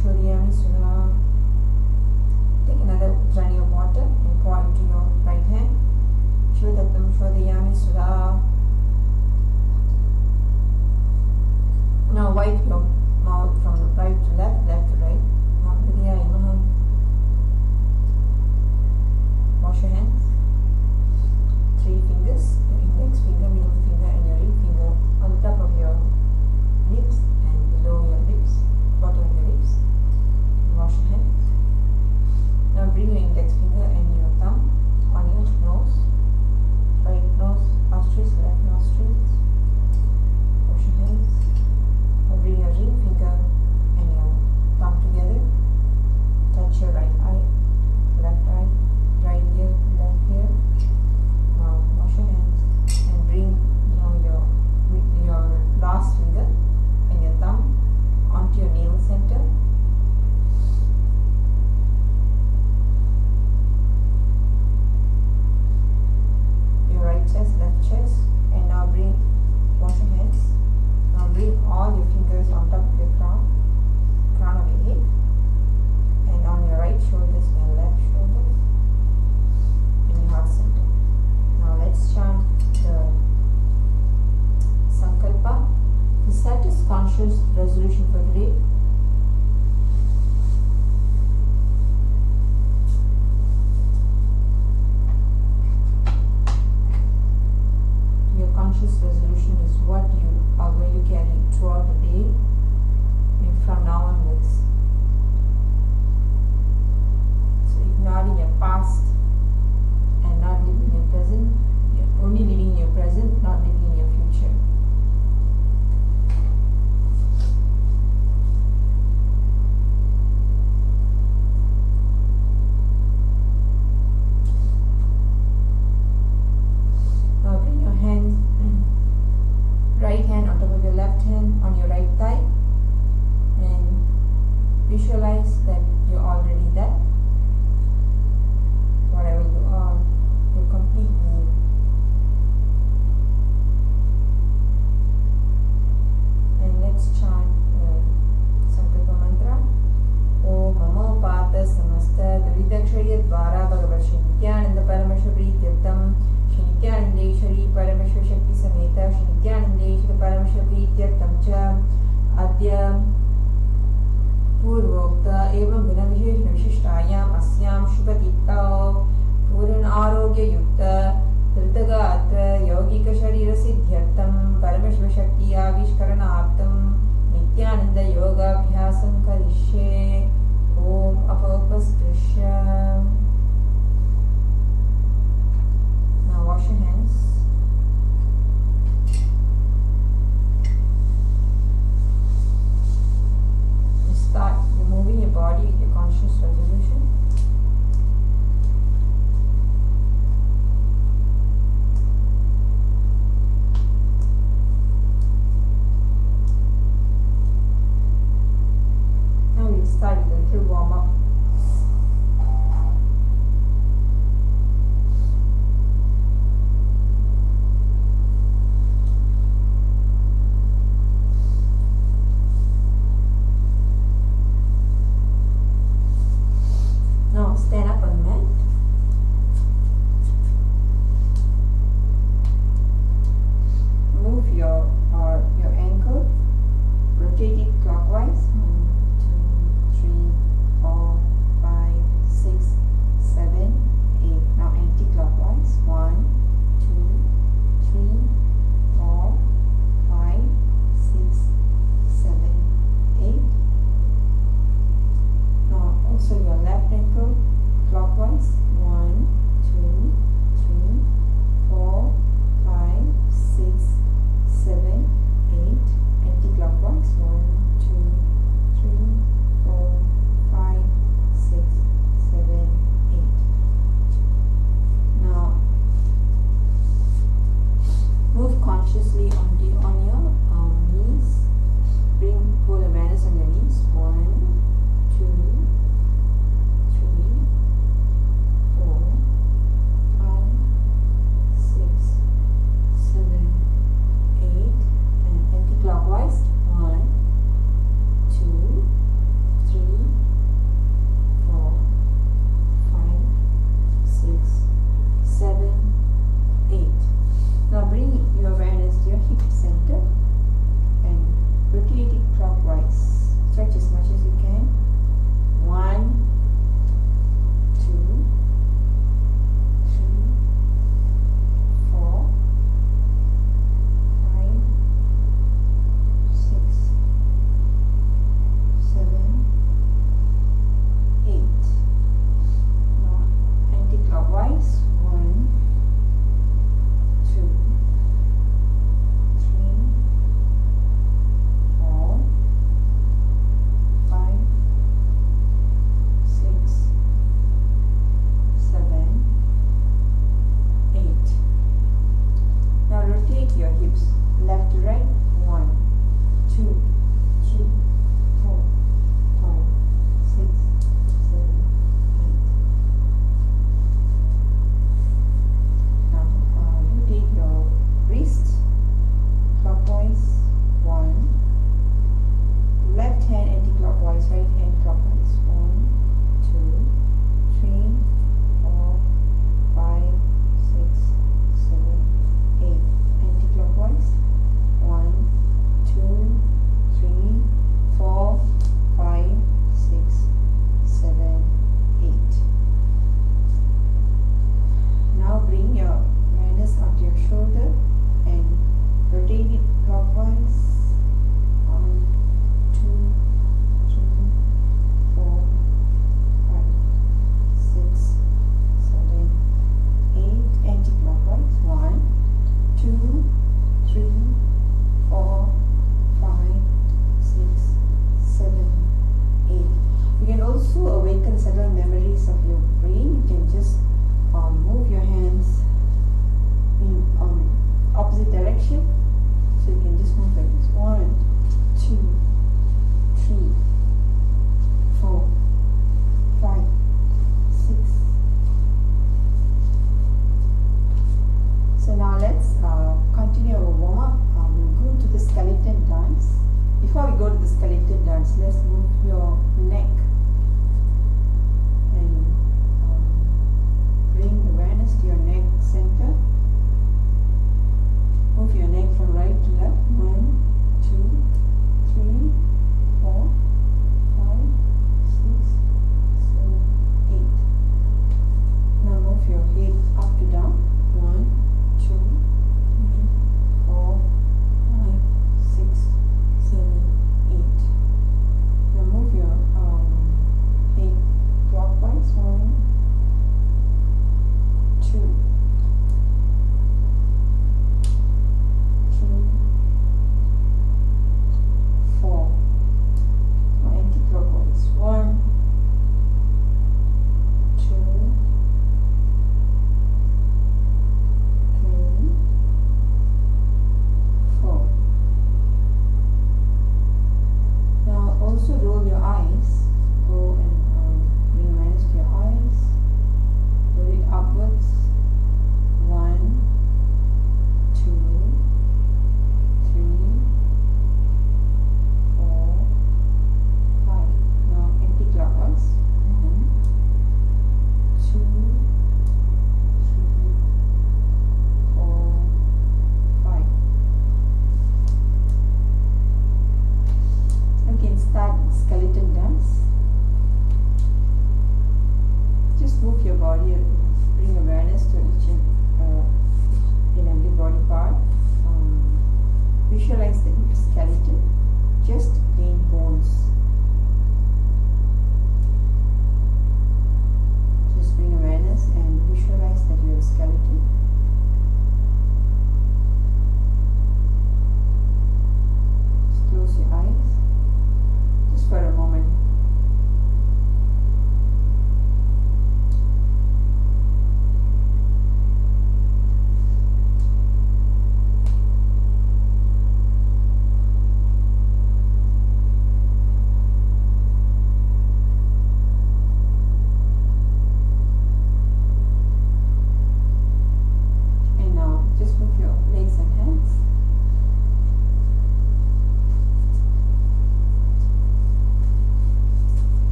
Shodhyami Sudha. Take another journey of water and pour into your right hand. Shodhatam Shodhyami Sudha. Now wipe your mouth from right to left, left to right. Wash your hands. 3 fingers, your index finger, middle finger and your ring finger on the top of your lips and below your lips, bottom of your lips. Wash your hands. Now bring your index finger and your thumb on your nose. Right nose, nostrils, left nostrils. Wash your hands. Now bring your ring finger and your thumb together. Touch your right eye, left eye, right ear, left ear. Now wash your hands and bring your last finger and your thumb onto your nail center. Your right chest, left chest, and now wash your hands. Now bring all your fingers on top of your crown of your head, and on your right shoulders and left shoulders, in your heart center. Now let's chant the Sankalpa. The saddest conscious resolution for today. Your conscious resolution is what you are going to carry throughout the day and from now onwards. So ignoring your past and not living in your present, you're only living in your present, not living in your future. Now bring your hands, right hand on top of your left hand on your right thigh, and visualize that you're already there. Whatever you are, you're complete being. And let's chant the Sankalpa mantra. Om Namo Pata Samasta Dvidakshaya Dvara Bhagavat Shri Nithyananda Parameshwar Prityartham Shri Nithyanandeshwari Parameshwar Shakti Sameta Shri Nithyanandeshwari Parameshwar Prityartham Cha Adya Purvokta Evam Guna Visheshna Vishishtayam Asyam Shubhatitao Puran Arogya Yukta Dritagatra Yogika Sharira Siddhyartham Parameshwar Shakti Avishkaranartham Nithyananda Yoga Abhyasam Karishye Om Apaupaskrisha. Now wash your hands. You start removing your body with your conscious resolution. Now we'll start with a little warm up. Now stand up on the mat. Move your ankle. Rotate it clockwise. 1, 2, 3, 4, 5, 6, 7, 8. Now anti-clockwise. 1, 2, 3, 4, 5, 6, 7, 8. Now also your left ankle clockwise. 1, 2, 3, 4, 5, 6, 7, 8. Anti-clockwise. 1, 2, 3, 4, 5, 6, 7, 8. Now move consciously on your knees. Pull awareness on your knees. 1, 2, 3, 4, 5, 6, subtle memories of your brain, you can just move your hands in opposite direction. So you can just move like this. 1, 2, 3, 4, 5, 6. So now let's continue our warm up. We'll go to the skeleton dance. Before we go to the skeleton dance, let's move your neck and bring awareness to your neck center. Move your neck from right to left. 1, 2, 3, 4,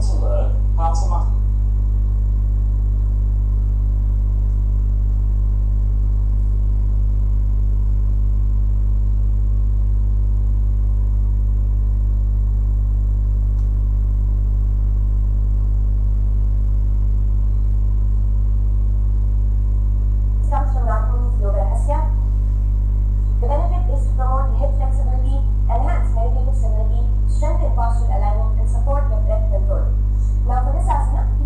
want to learn how to master. Comes from Nithyananda Yoga. The benefit is to promote hip flexibility, enhance meditative stability, strengthen postural alignment, and support your breath control. Now for this asana,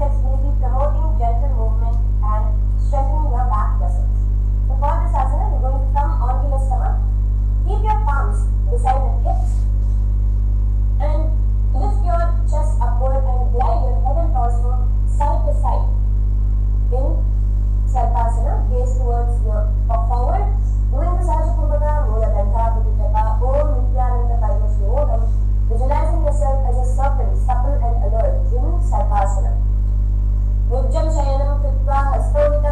flexibility, promoting gentle movement and strengthening your back muscles. So for this asana, you're going to come onto your stomach, keep your palms beside the hips, and lift your chest upward and glide your head and torso side to side. In Sarvasana, gaze towards your forward. Doing the Sahaja Kumbhaka, Mula Danta, Buddhaka, Om Nithyananda Yoga, visualizing yourself as a serpent, supple and alert in Sarvasana. Nujjam Shayanam Kritva Hastau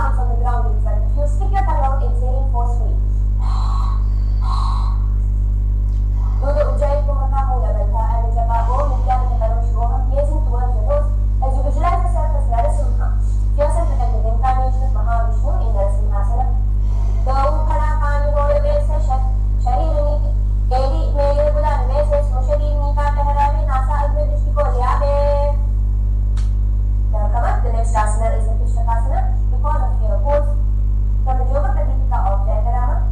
sounds on the ground in front of you. Stick your tongue out, exhaling forcefully. Do the Ujjayi Kumaka Mula Bantha and the Japa Om Nithyananda Yoga gazing towards your nose as you visualize yourself as Narasimha. Yourself at the incarnation of Mahavishnu in Narasimhasana. Gaum Khada Pani Hoye Vese Sharir Niti Kedi Mere Bulan Vese Smusharir Nika Tehrave Nasa Agni Drishti Ko Lyabe. Now come up, the next asana is the Pishnakasana because of your pose from the Yoga Pradipika of Jaikarama.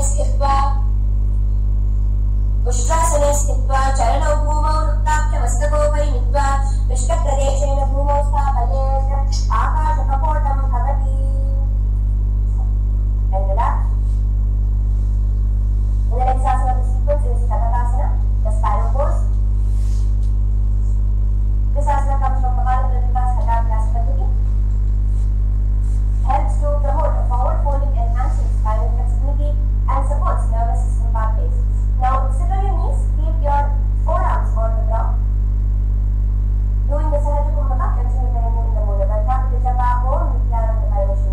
स्थित्वा उष्ट्रासने स्थित्वा चरणौ भूमौ नृत्ताभ्य मस्तकोपरि नीत्वा पृष्ठप्रदेशेन भूमौ स्थापयेत् आकाशकपोटं भवति and relax. In the next asana of the sequence is Katakasana, the spiral pose. This asana comes from Kapalabhati's Katakasana Paddhati. Helps to promote a forward folding, enhances spinal flexibility and supports nervous system pathways. Now sit on your knees, keep your forearms on the ground. Doing the Sahaja Kumbhaka, continue the ending in the Mula Bhatta, Vijapa, Om Nithyananda Yoga.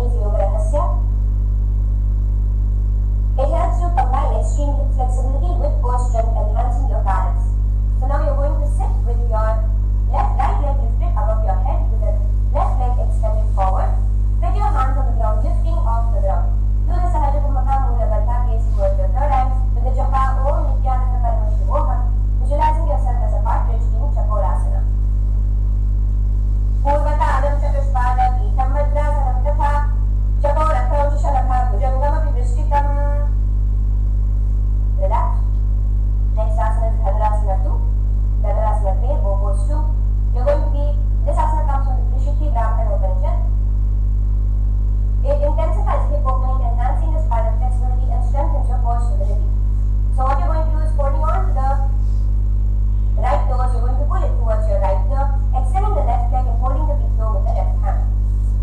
Nathmunis Yoga Rahasya. It helps you combine extreme hip flexibility with core strength, enhancing your balance. So now you're going to sit with your right leg lifted above your head, with the left leg extended forward, with your hands on the ground, lifting off the ground. Do the Sahaja Kumbhaka Mula Bandha, gaze towards your third eye, with the japa Om Nithyananda Yoga, visualizing yourself as a partridge in Chakorasana. Purvata Adam Chatuspada Geetam Madrasanam Tatha Chakorakam Shalabha Bhujangam Api Vrishtikam. Relax. Next asana is Dhanurasana 2. Dhanurasana 3, bow pose 2. You're going to be, this asana comes from the Trishikti Brahma Muhurta. It intensifies hip opening, enhancing your spinal flexibility and strengthens your core stability. So what you're going to do is holding on to the right toes, you're going to pull it towards your right ear, extending the left leg and holding the big toe with the left hand.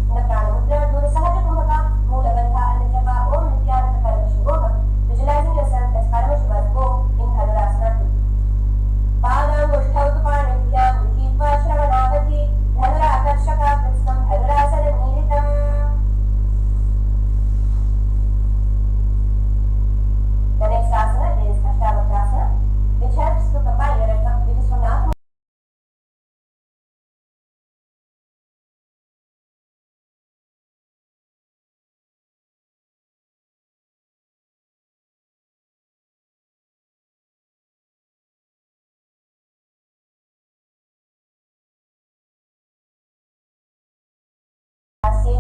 In the Brahma Muhurta, do the Sahaja Kumbhaka, Mula Bandha and the japa Om Nithyananda Yoga, visualizing yourself as Paramashiva's bow in Dhanurasana 2. Padam Ushtautupanitya Mukhiva Shravanavati Dhanura Akarshaka Kritsam Dhanurasana Nilitam. The next asana is Ashtavakrasana, which helps to combine your which is from Nath.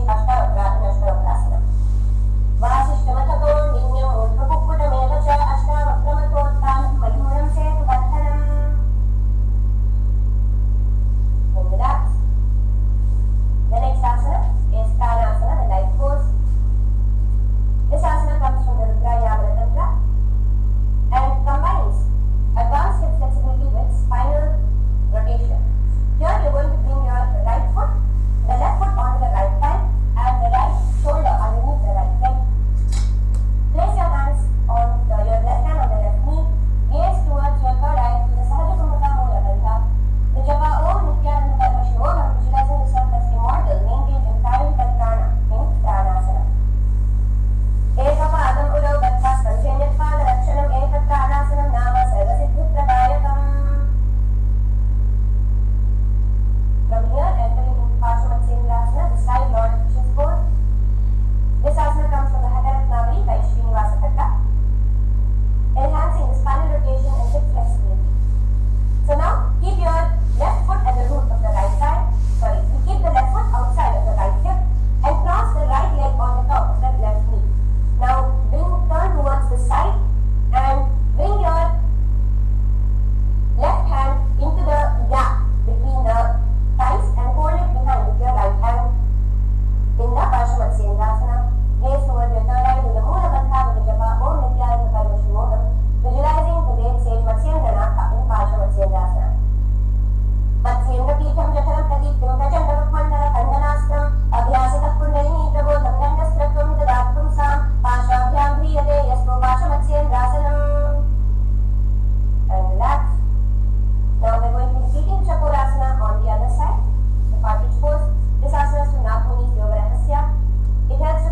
Ashtavakrasana. Vasishtamatato Ninyam Ultrapukutameva cha Ashtavakramatottanam Mayuram Setu Bandhanam. And relax. The next asana is Pranasana, the light pose. This asana comes from the Rudrayamana Tantra and combines advanced hip flexibility with spinal rotation. Here you're going to bring your right foot, the left foot onto the right thigh, and the right shoulder underneath the right leg. Place your hands on your left hand on the left knee, gaze towards your third eye to the Sahaja Kumbhaka Mula Bandha. The japa Om Nithyananda Yoga, visualizing yourself as immortal, maintain entirely by prana in Pranasana. Ekapa Adam Urav Datta Sanchenyatpada Rakshanam Ekatra Anasanam Nama Sarvasiddhi Pradayakam. From here, entering into Parshumatsendrasana, the side Lord Auspicious pose. This asana comes from the Hakaratnavali by Srinivasa Katta, enhancing the spinal rotation and hip flexibility. So now, keep your left foot at the root of the right thigh. You keep the left foot outside of the right hip and cross the right leg on the top of the left knee. Now, turn towards the side and bring your left hand into the gap between the thighs and hold it behind with your right hand. In the Parshumatsendrasana, gaze towards your third eye with the Mula Bandha with the japa Om Nithyananda Yoga, visualizing the great sage Matsyendranath in Parshumatsendrasana. Matsyendra Peetham Jataram Pradeepam Prachandava Mandala Kandanastram Abhyasatah Kundalini Prabodham Gandhastratvam Dadatvam Sam Pashabhyam Hriyate Yasto Parshumatsendrasanam. And relax. Now we're going to be seating Chakorasana on the other side, the partridge pose. This asana is from Nathmunis Yoga Rahasya. It helps to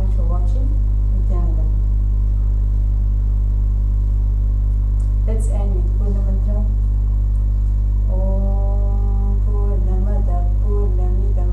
much for watching. Nithyananda. Let's end with Purna Mantra. Om Purnamada Purnamidam